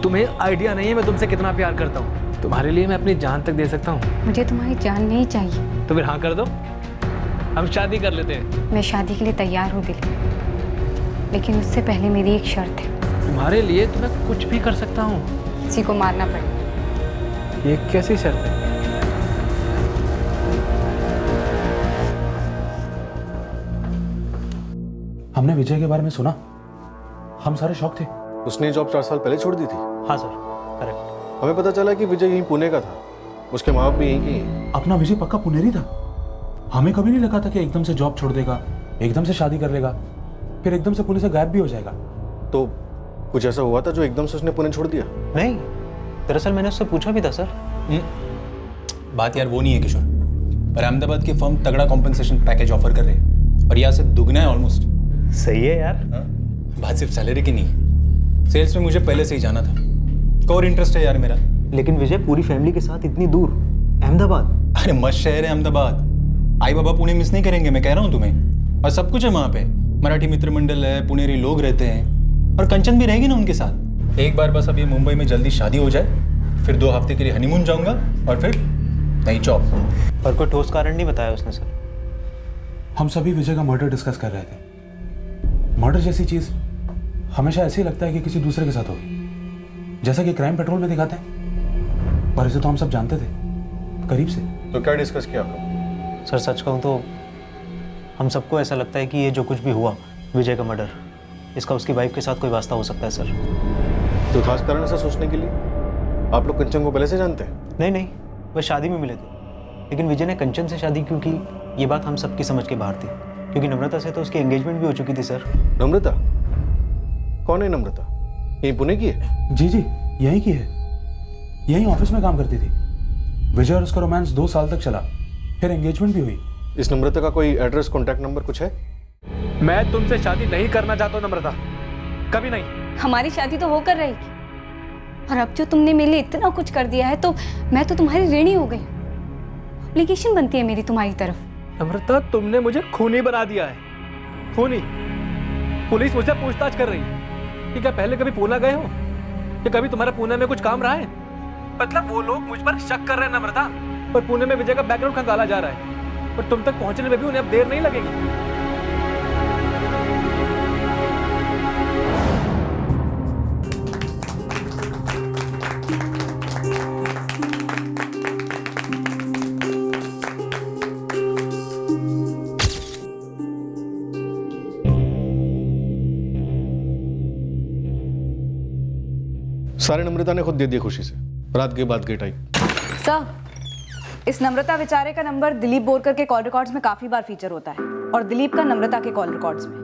तुम्हें आइडिया नहीं है मैं तुमसे कितना प्यार करता हूँ। तुम्हारे लिए मैं अपनी जान तक दे सकता हूँ। मुझे तुम्हारी जान नहीं चाहिए। तो फिर हाँ कर दो, हम शादी कर लेते हैं। मैं शादी के लिए तैयार हूँ दिलीप, लेकिन उससे पहले मेरी एक शर्त है। तुम्हारे लिए तो मैं कुछ भी कर सकता हूँ। किसी को मारना पड़े। ये कैसी शर्त है? हमने विजय के बारे में सुना, हम सारे शॉक थे। उसने जॉब 4 साल पहले छोड़ दी थी। हाँ सर, करेक्ट। हमें पता चला कि विजय यहीं पुणे का था, उसके माँ बाप भी यहीं के हैं। अपना विजय पक्का पुनेरी था। हमें कभी नहीं लगा था कि एकदम से जॉब छोड़ देगा, एकदम से शादी कर लेगा, फिर एकदम से पुणे से गायब भी हो जाएगा। तो कुछ ऐसा हुआ था जो एकदम से उसने पुणे छोड़ दिया? नहीं, दरअसल मैंने उससे पूछा भी था सर। बात यार वो नहीं है किशोर, पर अहमदाबाद की फर्म तगड़ा कॉम्पेंसेशन पैकेज ऑफर कर रहे हैं और यहाँ से दुगना है ऑलमोस्ट। सही है यार। बात सिर्फ सैलरी की नहीं है, सेल्स में मुझे पहले से ही जाना था, कोर इंटरेस्ट है यार मेरा। लेकिन विजय पूरी फैमिली के साथ इतनी दूर अहमदाबाद। अरे मस्त शहर है अहमदाबाद, आई बाबा पुणे मिस नहीं करेंगे, मैं कह रहा हूँ तुम्हें। और सब कुछ है वहाँ पे, मराठी मित्र मंडल है, पुणेरी लोग रहते हैं, और कंचन भी रहेगी ना उनके साथ। एक बार बस अब ये मुंबई में जल्दी शादी हो जाए, फिर 2 हफ्ते के लिए हनीमून जाऊंगा और फिर नई जॉब। पर कोई ठोस कारण नहीं बताया उसने सर। हम सभी विजय का मर्डर डिस्कस कर रहे थे। मर्डर जैसी चीज हमेशा ऐसे ही लगता है कि किसी दूसरे के साथ होगी, जैसा कि क्राइम पेट्रोल में दिखाते हैं, पर इसे तो हम सब जानते थे करीब से। तो क्या डिस्कस किया आपने? सर सच कहूँ तो हम सबको ऐसा लगता है कि ये जो कुछ भी हुआ विजय का मर्डर, इसका उसकी वाइफ के साथ कोई वास्ता हो सकता है सर। तो खास कारण ऐसा सोचने के लिए आप लोग कंचन को पहले से जानते हैं? नहीं, वह शादी में मिले थे, लेकिन विजय ने कंचन से शादी क्यों की ये बात हम सबकी समझ के बाहर थी, क्योंकि नम्रता से तो उसकी एंगेजमेंट भी हो चुकी थी सर। नम्रता? कौन है नम्रता? यही पुणे की है? जी यहीं की है, यहीं ऑफिस में काम करती थी। विजय और उसका रोमांस 2 साल तक चला, फिर एंगेजमेंट भी हुई। इस नम्रता का कोई एड्रेस, कॉन्टैक्ट नंबर कुछ है? मैं तुमसे शादी नहीं करना चाहता हूँ नम्रता, कभी नहीं। हमारी शादी तो होकर रहेगी, और अब जो तुमने मेरे लिए इतना कुछ कर दिया है तो मैं तो तुम्हारी ऋणी हो गई। एप्लीकेशन बनती है मेरी तुम्हारी तरफ। नम्रता, तुमने मुझे खूनी बना दिया है, खूनी। पुलिस मुझसे पूछताछ कर रही है कि क्या पहले कभी पूना गए हो, या कभी तुम्हारा पुणे में कुछ काम रहा है। मतलब वो लोग मुझ पर शक कर रहे हैं नम्रता, पर पुणे में विजय का बैकग्राउंड खंगाला जा रहा है, और तुम तक पहुंचने में भी उन्हें अब देर नहीं लगेगी। सारे नम्रता ने खुद दे दिए खुशी से, रात के बाद गेट आई। सर, इस नम्रता बेचारे का नंबर दिलीप बोरकर के कॉल रिकॉर्ड्स में काफ़ी बार फीचर होता है, और दिलीप का नम्रता के कॉल रिकॉर्ड्स में।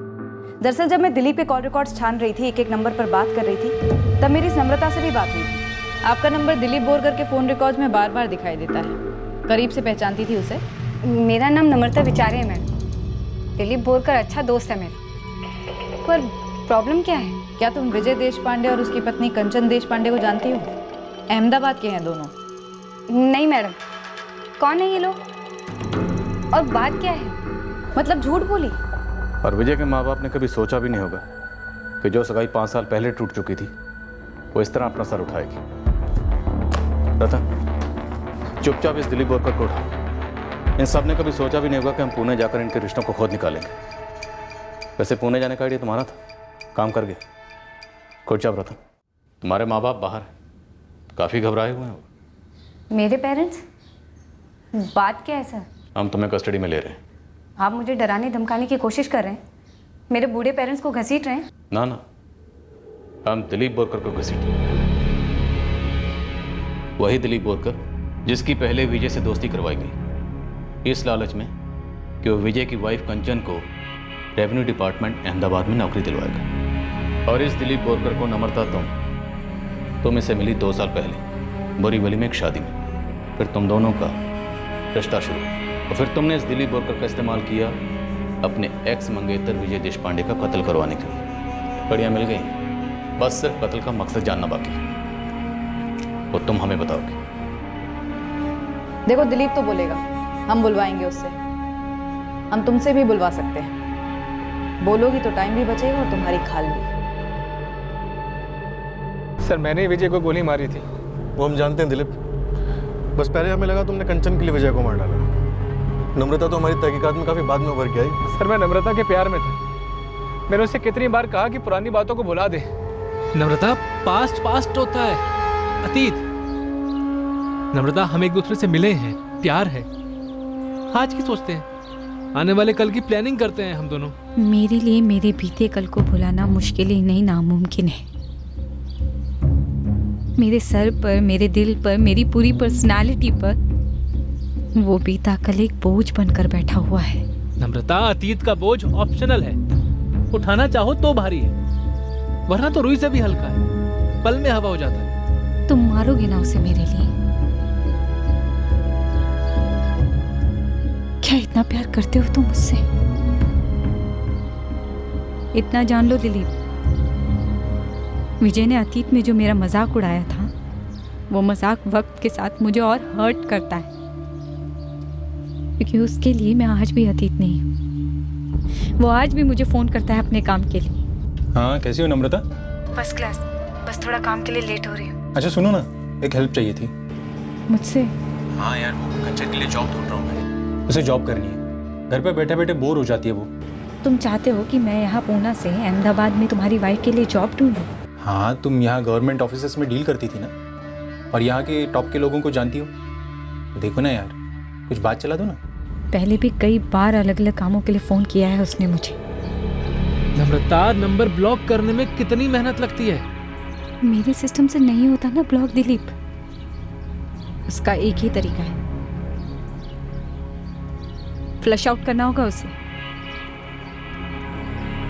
दरअसल जब मैं दिलीप के कॉल रिकॉर्ड्स छान रही थी, एक एक नंबर पर बात कर रही थी, तब मेरी इस नम्रता से भी बात हुई थी। आपका नंबर दिलीप बोरकर के फ़ोन रिकॉर्ड्स में बार बार दिखाई देता है। करीब से पहचानती थी उसे? मेरा नाम नम्रता विचारे है मैडम। दिलीप बोरकर अच्छा दोस्त है मेरा। पर प्रॉब्लम क्या है? क्या तुम विजय देशपांडे और उसकी पत्नी कंचन देशपांडे को जानती हो? अहमदाबाद के हैं दोनों। नहीं मैडम। कौन है ये लोग, और बात क्या है? मतलब झूठ बोली? और विजय के माँ बाप ने कभी सोचा भी नहीं होगा कि जो सगाई 5 साल पहले टूट चुकी थी वो इस तरह अपना सर उठाएगी। रतन, चुपचाप इस दिलीप बोरकर को उठा। इन सब ने कभी सोचा भी नहीं होगा कि हम पुणे जाकर इनके रिश्तों को खोद निकालेंगे। वैसे पुणे जाने का आइडिया तुम्हारा था, काम कर गया। चुपचाप रतन, तुम्हारे माँ बाप बाहर हैं, काफ़ी घबराए हुए हैं। मेरे पेरेंट्स? बात क्या है सर? हम तुम्हें कस्टडी में ले रहे हैं। आप मुझे डराने धमकाने की कोशिश कर रहे हैं? मेरे बूढ़े पेरेंट्स को घसीट रहे हैं? ना, हम दिलीप बोरकर को घसीटे। वही दिलीप बोरकर जिसकी पहले विजय से दोस्ती करवाई गई, इस लालच में कि वो विजय की वाइफ कंचन को रेवेन्यू डिपार्टमेंट अहमदाबाद में नौकरी दिलवाएगा। और इस दिलीप बोरकर को नम्रता तुम इसे मिली 2 साल पहले बोरीवली में एक शादी में। फिर तुम दोनों का रिश्ता शुरू, और फिर तुमने इस दिलीप बोरकर का इस्तेमाल किया अपने एक्स मंगेतर विजय देशपांडे का कत्ल करवाने के लिए। कड़ियाँ मिल गई, बस सिर्फ कत्ल का मकसद जानना बाकी है, वो तुम हमें बताओगे। देखो, दिलीप तो बोलेगा, हम बुलवाएंगे उससे। हम तुमसे भी बुलवा सकते हैं। बोलोगी तो टाइम भी बचेगा और तुम्हारी खाल भी। सर, मैंने विजय को गोली मारी थी। वो हम जानते हैं दिलीप, बस पहले हमें लगा तुमने कंचन के लिए विजय को मार डाला। नम्रता तो हमारी तहकीकात में काफ़ी बाद में उभर के आई। सर, मैं नम्रता के प्यार में था। मैंने उससे कितनी बार कहा कि पुरानी बातों को भुला दे। नम्रता, पास्ट होता है, अतीत। नम्रता, हम एक दूसरे से मिले हैं, प्यार है, आज की सोचते हैं, आने वाले कल की प्लानिंग करते हैं हम दोनों। मेरे लिए मेरे बीते कल को भुलाना मुश्किल ही नहीं, नामुमकिन है। मेरे सर पर, मेरे दिल पर, मेरी पूरी पर्सनालिटी पर वो बीता कल एक बोझ बनकर बैठा हुआ है। नम्रता, अतीत का बोझ ऑप्शनल है। उठाना चाहो तो भारी है, वरना तो रुई से भी हल्का है, पल में हवा हो जाता है। तुम मारोगे ना उसे मेरे लिए? क्या इतना प्यार करते हो तुम मुझसे? इतना जान लो दिलीप, विजय ने अतीत में जो मेरा मजाक उड़ाया था, वो मजाक वक्त के साथ मुझे और हर्ट करता है, क्योंकि उसके लिए मैं आज भी अतीत नहीं हूँ। वो आज भी मुझे फोन करता है अपने काम के लिए। हाँ, कैसी हो नम्रता? फर्स्ट क्लास, बस थोड़ा काम के लिए लेट हो रही हूँ। अच्छा सुनो ना, एक हेल्प चाहिए थी मुझसे? हाँ यार, वो कंचन के लिए जॉब ढूंढ रहा हूँ मैं। उसे जॉब करनी है, घर पे बैठे बैठे बोर हो जाती है वो। तुम चाहते हो कि मैं यहाँ पूना से अहमदाबाद में तुम्हारी वाइफ के लिए जॉब ढूंढूं? हाँ, तुम यहाँ गवर्नमेंट ऑफिसेस में डील करती थी ना, और यहाँ के टॉप के लोगों को जानती हो, तो देखो ना यार, कुछ बात चला दो ना। पहले भी कई बार अलग अलग कामों के लिए फोन किया है उसने मुझे। नम्रता, नंबर ब्लॉक करने में कितनी मेहनत लगती है। मेरे सिस्टम से नहीं होता ना ब्लॉक दिलीप, उसका एक ही तरीका है, फ्लश आउट करना होगा उसे।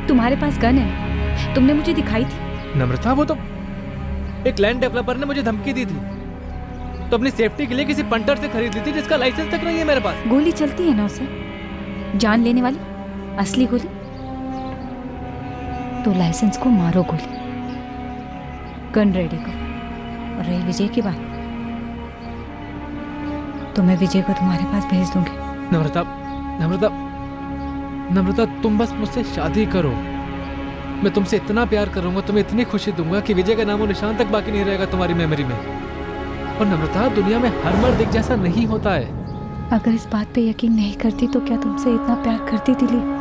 तुम्हारे पास गन है, तुमने मुझे दिखाई थी। नम्रता, वो तो एक लैंड डेवलपर ने मुझे धमकी दी थी, तो अपनी सेफ्टी के लिए किसी पंटर से खरीद ली थी, जिसका लाइसेंस तक नहीं है मेरे पास। गोली चलती है ना उसे, जान लेने वाली असली गोली। तो लाइसेंस को मारो गोली, गन रेडी करो। और रही विजय की बात, तो मैं विजय को तुम्हारे पास भेज दूंगी। नम्रता, नम्रता, नम्रता, तुम बस मुझसे शादी करो। मैं तुमसे इतना प्यार करूंगा, तुम्हें इतनी खुशी दूंगा कि विजय का नामो निशान तक बाकी नहीं रहेगा तुम्हारी मेमोरी में। और नम्रता, दुनिया में हर मर्द एक जैसा नहीं होता है। अगर इस बात पे यकीन नहीं करती तो क्या तुमसे इतना प्यार करती दिलीप?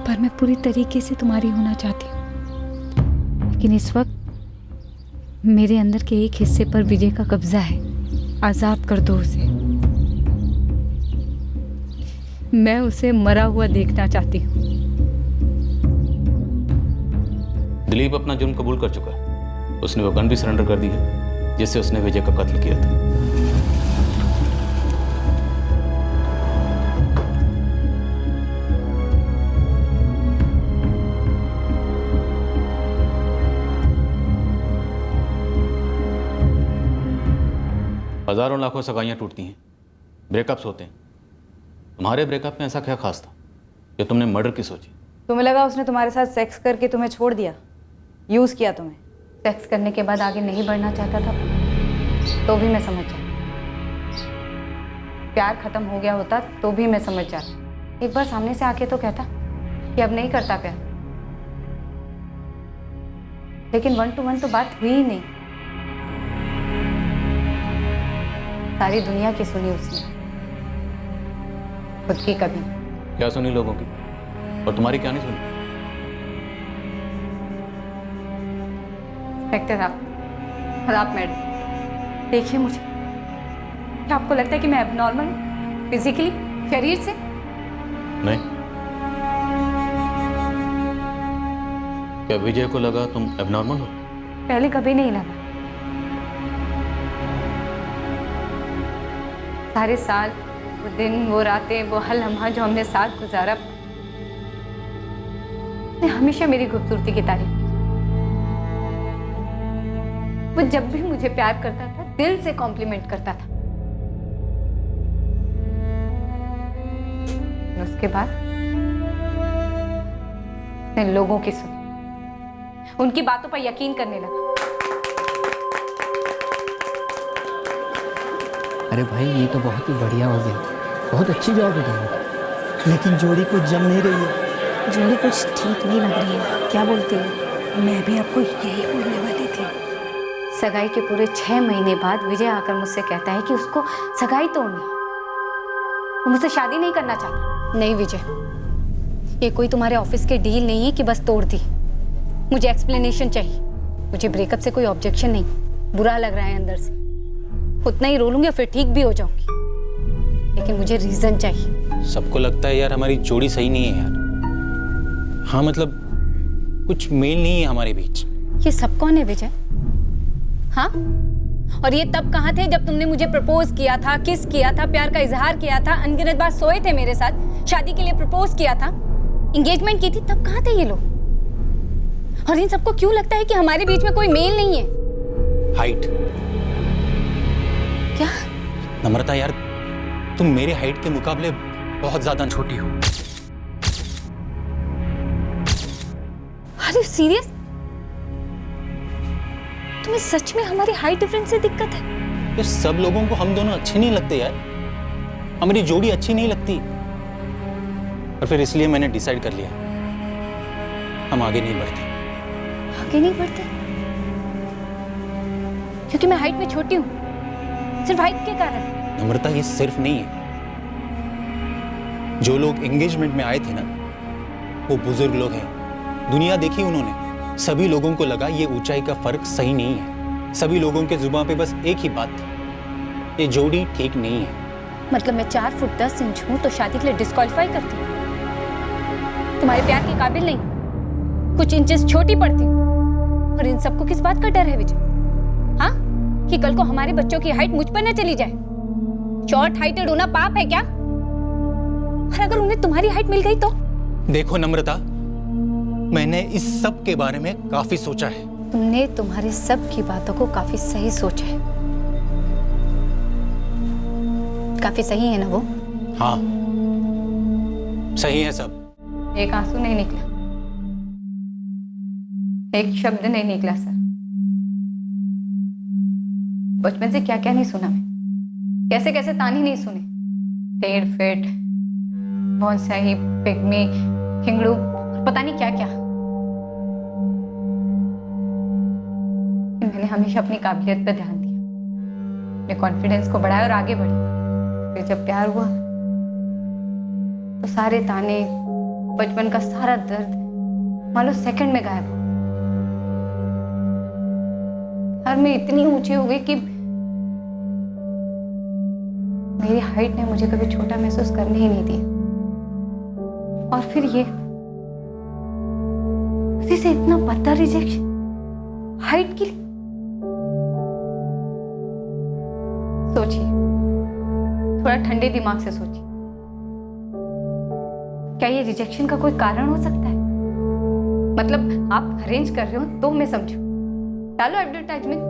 पर मैं पूरी तरीके से तुम्हारी होना चाहती हूँ, लेकिन इस वक्त मेरे अंदर के एक हिस्से पर विजय का कब्जा है। आजाद कर दो उसे, मैं उसे मरा हुआ देखना चाहती हूँ। दिलीप अपना जुर्म कबूल कर चुका है। उसने वो गन भी सरेंडर कर दी है जिससे उसने विजय का कत्ल किया था। हजारों लाखों सगाइयाँ टूटती हैं, ब्रेकअप्स होते हैं। तुम्हारे ब्रेकअप में ऐसा क्या खास था जो तुमने मर्डर की सोची? तुम्हें लगा उसने तुम्हारे साथ सेक्स करके तुम्हें छोड़ दिया, यूज़ किया तुम्हें? सेक्स करने के बाद आगे नहीं बढ़ना चाहता था तो भी मैं समझ जाती, प्यार खत्म हो गया होता तो भी मैं समझ जाती। एक बार सामने से आके तो कहता कि अब नहीं करता प्यार, लेकिन 1 to 1 तो बात हुई ही नहीं। सारी दुनिया की सुनी उसने, खुद की कभी। क्या सुनी लोगों की, और तुम्हारी क्या नहीं सुनी? इंस्पेक्टर आप और आप मैडम, देखिए मुझे, क्या आपको लगता है कि मैं एबनॉर्मल हूँ फिजिकली, शरीर से? नहीं। क्या विजय को लगा तुम एबनॉर्मल हो? पहले कभी नहीं लगा। सारे साल, वो दिन, वो रातें, वो हर लम्हा जो हमने साथ गुजारा, उसने हमेशा मेरी खूबसूरती की तारीफ की। वो जब भी मुझे प्यार करता था दिल से कॉम्प्लीमेंट करता था। उसके बाद उसने लोगों की सुनी, उनकी बातों पर यकीन करने लगा। अरे भाई, ये तो बहुत ही बढ़िया हो गया, बहुत अच्छी जॉब है तुम्हारी। लेकिन जोड़ी कुछ जम नहीं रही है। जोड़ी कुछ ठीक नहीं लग रही है। क्या बोलती है? मैं भी आपको यही बोलने वाली थी। सगाई के पूरे 6 महीने बाद विजय आकर मुझसे कहता है कि उसको सगाई तोड़नी, वो मुझसे शादी नहीं करना चाहता। नहीं विजय, ये कोई तुम्हारे ऑफिस के डील नहीं है कि बस तोड़ दी। मुझे एक्सप्लेनेशन चाहिए। मुझे ब्रेकअप से कोई ऑब्जेक्शन नहीं, बुरा लग रहा है अंदर से, उतना ही रो लूंगी और फिर ठीक भी हो जाऊंगी, लेकिन मुझे रीजन चाहिए। सबको लगता है यार हमारी जोड़ी सही नहीं है यार। हाँ मतलब कुछ मेल नहीं है हमारे बीच। ये सब कौन है विजय? हाँ, और ये तब कहाँ थे जब तुमने मुझे प्रपोज किया था, किस किया था, प्यार का इजहार किया था, अनगिनत बार सोए थे मेरे साथ, शादी के लिए प्रपोज किया था, एंगेजमेंट की थी, तब कहाँ थे ये लोग? और इन सबको क्यों लगता है कि हमारे बीच में कोई मेल नहीं है? हाइट। क्या? नम्रता यार, तुम मेरे हाइट के मुकाबले बहुत ज्यादा छोटी हो। Are you serious? तुम्हें सच में हमारी हाइट डिफरेंस से दिक्कत है? यार सब लोगों को हम दोनों अच्छे नहीं लगते यार, हमारी जोड़ी अच्छी नहीं लगती, और फिर इसलिए मैंने डिसाइड कर लिया हम आगे नहीं बढ़ते। आगे नहीं बढ़ते? क्योंकि मैं हाइट में छोटी हूँ? सिर्फ हाइट के कारण? नम्रता ये सिर्फ नहीं है, जो लोग एंगेजमेंट में आए थे ना वो बुजुर्ग लोग हैं, दुनिया देखी उन्होंने, सभी लोगों को लगा ये ऊंचाई का फर्क सही नहीं है, सभी लोगों के जुबान पे बस एक ही बात थी, ये जोड़ी ठीक नहीं है। मतलब मैं 4 फुट 10 इंच हूँ तो शादी के लिए डिस्क्वालीफाई करती हूँ? तुम्हारे प्यार के काबिल नहीं, कुछ इंचेस छोटी पड़ती हूँ। और इन सबको किस बात का डर है विजय? हाँ, कि कल को हमारे बच्चों की हाइट मुझ पर न चली जाए? शॉर्ट हाइटेड होना पाप है क्या? और अगर उन्हें तुम्हारी हाइट मिल गई तो? देखो नम्रता, मैंने इस सब के बारे में काफी सोचा है। तुमने तुम्हारे सब की बातों को काफी सही सोचा है। काफी सही है ना वो? हाँ, सही है सब। एक आंसू नहीं निकला, एक शब्द नहीं निकला सर। बचपन से क्या क्या नहीं सुना मैं, कैसे कैसे ताने नहीं सुने, टेढ़ फेट, बॉन्साई, पिग्मी, हिंगड़ू, पता नहीं क्या क्या। मैंने हमेशा अपनी काबिलियत पर ध्यान दिया, अपने कॉन्फिडेंस को बढ़ाया और आगे बढ़ी। फिर जब प्यार हुआ तो सारे ताने, बचपन का सारा दर्द मान लो सेकंड में गायब हो। हर मैं इतनी ऊंची हो गई कि मेरी हाइट ने मुझे कभी छोटा महसूस करने ही नहीं दिया। और फिर ये उसी से इतना पत्ता रिजेक्शन हाइट के लिए। सोचिए, थोड़ा ठंडे दिमाग से सोचिए, क्या ये रिजेक्शन का कोई कारण हो सकता है? मतलब आप अरेंज कर रहे हो तो मैं समझू, डालो एडवर्टाइजमेंट,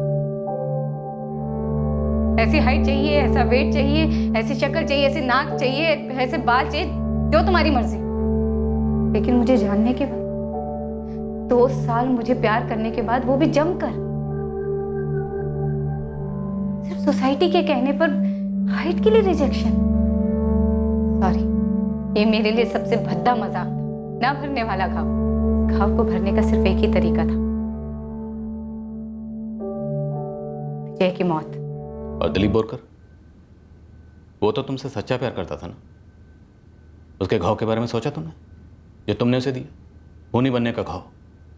ऐसी हाइट चाहिए, ऐसा वेट चाहिए, ऐसी शक्ल चाहिए, ऐसे नाक चाहिए, ऐसे बाल चाहिए, जो तुम्हारी मर्जी। लेकिन मुझे जानने के बाद, 2 साल मुझे प्यार करने के बाद, वो भी जमकर, सिर्फ सोसाइटी के कहने पर हाइट के लिए रिजेक्शन। सॉरी, ये मेरे लिए सबसे भद्दा मजाक था, ना भरने वाला घाव। घाव को भरने का सिर्फ एक ही तरीका था, विजय की मौत। और दिलीप बोरकर, वो तो तुमसे सच्चा प्यार करता था ना, उसके घाव के बारे में सोचा तुमने जो तुमने उसे दिया? खूनी बनने का घाव,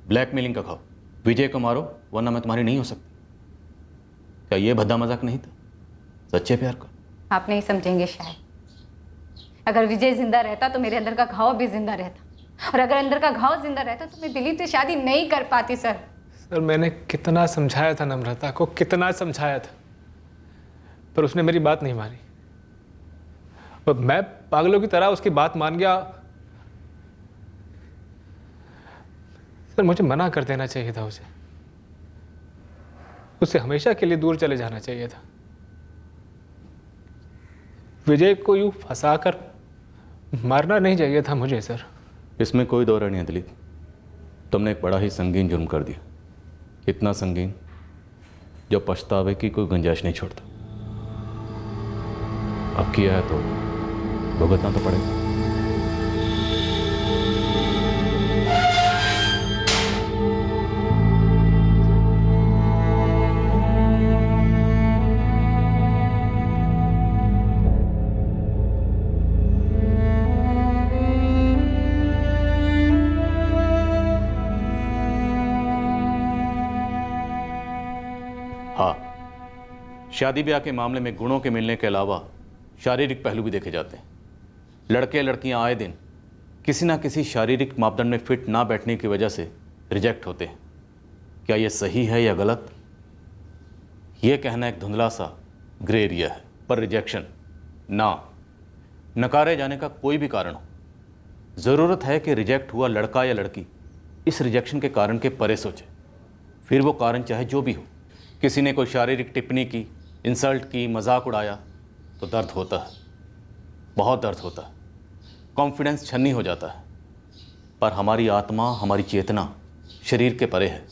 ब्लैकमेलिंग का घाव, विजय को मारो वरना मैं तुम्हारी नहीं हो सकती। क्या ये भद्दा मजाक नहीं था सच्चे प्यार का? आप नहीं समझेंगे शायद। अगर विजय जिंदा रहता तो मेरे अंदर का घाव भी जिंदा रहता, और अगर अंदर का घाव जिंदा रहता तो मैं दिलीप से शादी नहीं कर पाती। सर मैंने कितना समझाया था नम्रता को, कितना समझाया था, पर उसने मेरी बात नहीं मानी। और मैं पागलों की तरह उसकी बात मान गया। सर मुझे मना कर देना चाहिए था उसे, उससे हमेशा के लिए दूर चले जाना चाहिए था। विजय को यूं फंसाकर मारना नहीं चाहिए था मुझे। सर इसमें कोई दो राय नहीं है दिलीप, तुमने एक बड़ा ही संगीन जुर्म कर दिया, इतना संगीन जो पछतावे की कोई गुंजाइश नहीं छोड़ता। अब किया है तो भुगतना तो पड़ेगा। हाँ, शादी ब्याह के मामले में गुणों के मिलने के अलावा शारीरिक पहलू भी देखे जाते हैं। लड़के लड़कियां आए दिन किसी ना किसी शारीरिक मापदंड में फिट ना बैठने की वजह से रिजेक्ट होते हैं। क्या ये सही है या गलत, ये कहना एक धुंधला सा ग्रे एरिया है, पर रिजेक्शन ना, नकारे जाने का कोई भी कारण हो, ज़रूरत है कि रिजेक्ट हुआ लड़का या लड़की इस रिजेक्शन के कारण के परे सोचे। फिर वो कारण चाहे जो भी हो, किसी ने कोई शारीरिक टिप्पणी की, इंसल्ट की, मजाक उड़ाया, तो दर्द होता है, बहुत दर्द होता है, कॉन्फिडेंस छन्नी हो जाता है। पर हमारी आत्मा, हमारी चेतना शरीर के परे है,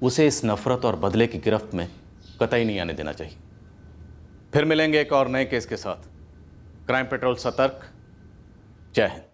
उसे इस नफ़रत और बदले की गिरफ्त में कतई नहीं आने देना चाहिए। फिर मिलेंगे एक और नए केस के साथ। क्राइम पेट्रोल सतर्क। जय हिंद।